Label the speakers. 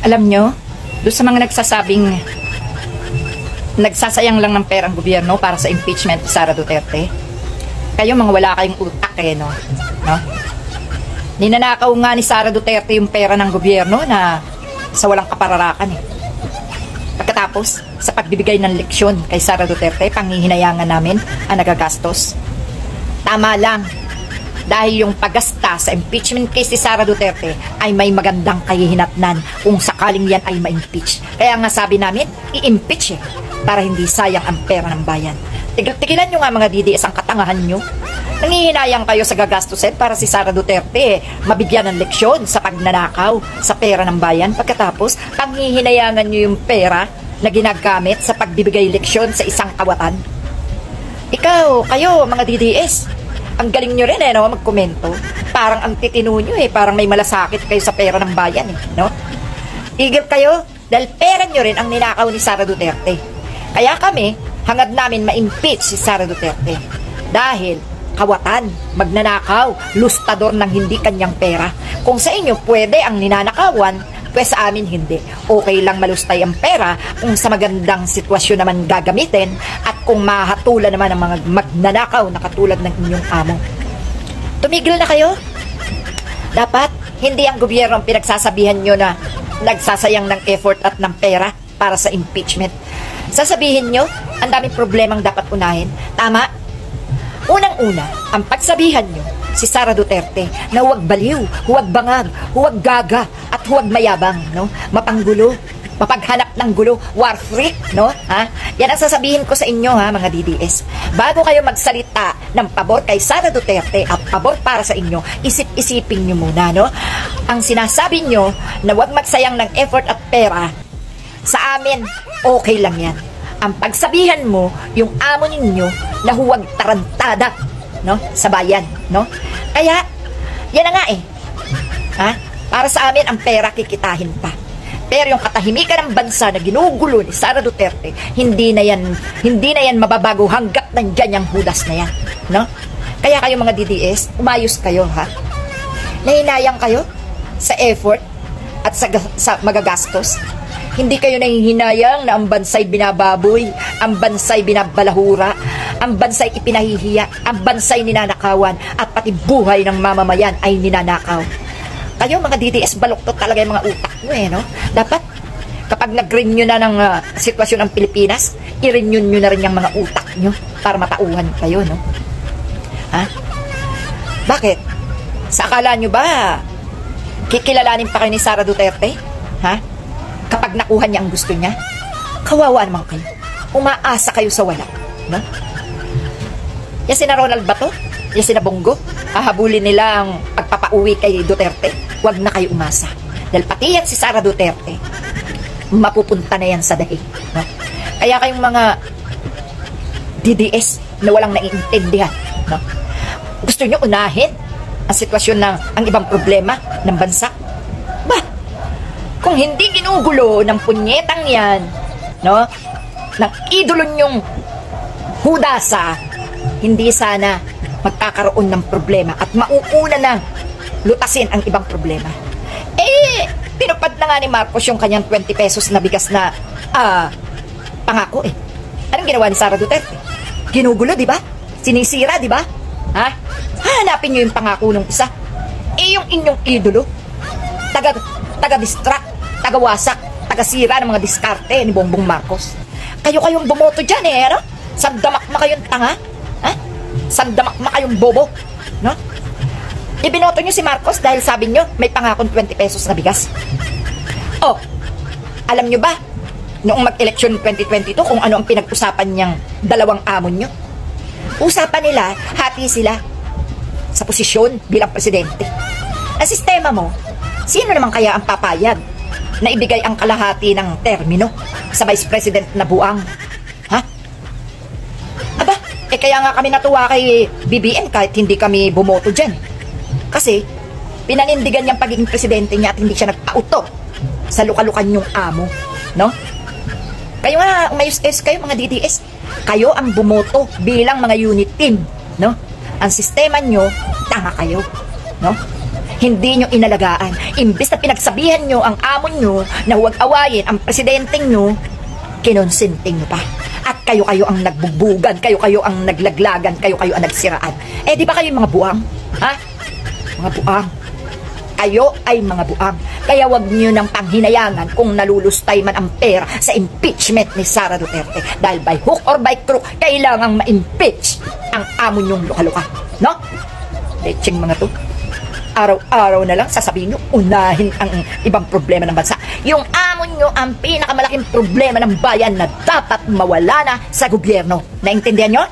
Speaker 1: Alam nyo, doon sa mga nagsasabing nagsasayang lang ng perang gobyerno para sa impeachment ni Sara Duterte, kayo mga wala kayong utak no? Ninanakaw nga ni Sara Duterte yung pera ng gobyerno na sa walang kapararakan Pagkatapos, sa pagbibigay ng leksyon kay Sara Duterte, panghihinayangan namin ang nagagastos. Tama lang, dahil yung paggasta sa impeachment case ni Sara Duterte ay may magandang kahihinatnan kung sakaling yan ay ma-impeach. Kaya nga sabi namin, i-impeach para hindi sayang ang pera ng bayan. Tigilan nyo nga mga DDS ang katangahan nyo. Nangihinayang kayo sa gagastusin para si Sara Duterte mabigyan ng leksyon sa pagnanakaw sa pera ng bayan. Pagkatapos, panghihinayangan nyo yung pera na ginagamit sa pagbibigay leksyon sa isang kawatan. Ikaw, kayo mga DDS, ang galing nyo rin no, magkomento. Parang ang titino nyo parang may malasakit kayo sa pera ng bayan no? Tigil kayo dahil pera nyo rin ang ninakaw ni Sara Duterte. Kaya kami, hangad namin ma-impeach si Sara Duterte. Dahil kawatan, magnanakaw, lustador ng hindi kanyang pera. Kung sa inyo pwede ang ninanakawan, pues sa amin hindi. Okay lang malustay ang pera kung sa magandang sitwasyon naman gagamitin at kung mahatulan naman ang mga magnanakaw na katulad ng inyong amo. Tumigil na kayo. Dapat hindi ang gobyerno ang pinagsasabihan nyo na nagsasayang ng effort at ng pera para sa impeachment. Sasabihin nyo, ang daming problemang dapat unahin. Tama? Unang-una, ang pagsabihan nyo si Sara Duterte na huwag baliw, huwag bangag, huwag gaga, at huwag mayabang, no? Mapanggulo, mapaghanap ng gulo, war freak, no? Ha? Yan ang sasabihin ko sa inyo, ha, mga DDS. Bago kayo magsalita ng pabor kay Sara Duterte at pabor para sa inyo, isip-isipin nyo muna, no? Ang sinasabi nyo na huwag magsayang ng effort at pera, sa amin, okay lang yan. Ang pagsabihan mo, yung amo ninyo na huwag tarantada, no, sa bayan, no? Kaya yan na nga ha? Para sa amin ang pera kikitahin pa. Pero yung katahimikan ng bansa na ginugulo ni Sara Duterte, hindi na yan mababago hanggat nandiyan yung hudas na yan, no? Kaya kayo mga DDS, umayos kayo, ha? Nahinayang kayo sa effort at sa magagastos. Hindi kayo nahihinayang na ang bansay binababoy, ang bansay binabalahura, ang bansay ipinahihiya, ang bansay ninanakawan, at pati buhay ng mamamayan ay ninanakaw. Kayo mga DDS, baluktot talaga yung mga utak nyo no? Dapat, kapag nag-renew na ng sitwasyon ng Pilipinas, i-renew nyo na rin yung mga utak nyo para matauhan kayo, no? Ha? Bakit? Sa akala nyo ba, kikilalanin pa kayo ni Sara Duterte? Ha? Kapag nakuha niya ang gusto niya, kawawa naman kayo. Umaasa kayo sa wala, no? Yan sina Ronald Bato, yan sina Bongo, hahabulin nila ang pagpapauwi kay Duterte. Huwag na kayo umasa. Dahil pati yan si Sara Duterte, mapupunta na yan sa dahi, no? Kaya kayong mga DDS na walang naiintindihan, no? Gusto nyo unahin ang sitwasyon ng ang ibang problema ng bansa? Kung hindi ginugulo ng punyetang yan, no, ng idolo nyong hudasa, hindi sana magkakaroon ng problema at mauuna na lutasin ang ibang problema. Pinupad na nga ni Marcos yung kanyang 20 pesos na bigas na pangako Anong ginawa ni Sara Duterte? Ginugulo, di ba? Sinisira, di ba? Ha? Hanapin nyo yung pangako ng isa. Yung inyong idolo, taga-distract, taga-wasak, taga-sira ng mga diskarte ni Bongbong Marcos. Kayo-kayong bumoto dyan ano? Sandamakma kayong tanga? Ha? Sandamakma kayong bobo? No? Ibinoto nyo si Marcos dahil sabi nyo may pangakong 20 pesos na bigas. Alam nyo ba noong mag-eleksyon 2022 kung ano ang pinag-usapan niyang dalawang amon nyo? Usapan nila, hati sila sa posisyon bilang presidente. Ang sistema mo, sino naman kaya ang papayag na ibigay ang kalahati ng termino sa Vice President na buang? Ha? Aba, kaya nga kami natuwa kay BBM kahit hindi kami bumoto dyan. Kasi, pinanindigan niyang pagiging presidente niya at hindi siya nagpauto sa lukalukan yung amo. No? Kayo nga, umayos-ayos kayo mga DDS. Kayo ang bumoto bilang mga unit team. No? Ang sistema nyo, tanga kayo. No? Hindi nyo inalagaan. Imbis na pinagsabihan nyo ang amo nyo na huwag awayin ang presidenteng nyo, kinonsenting nyo pa. At kayo-kayo ang nagbugbugan, kayo-kayo ang naglaglagan, kayo-kayo ang nagsiraan. Eh, di ba kayo mga buang? Ha? Mga buang. Kayo ay mga buang. Kaya wag nyo nang panghinayangan kung nalulustay man ang pera sa impeachment ni Sara Duterte. Dahil by hook or by crook, kailangang ma-impeach ang amo nyong luka-luka. No? Lecheng mga to. Araw-araw na lang sasabihin nyo, unahin ang ibang problema ng bansa. Yung amo nyo ang pinakamalaking problema ng bayan na dapat mawala na sa gobyerno. Naintindihan nyo?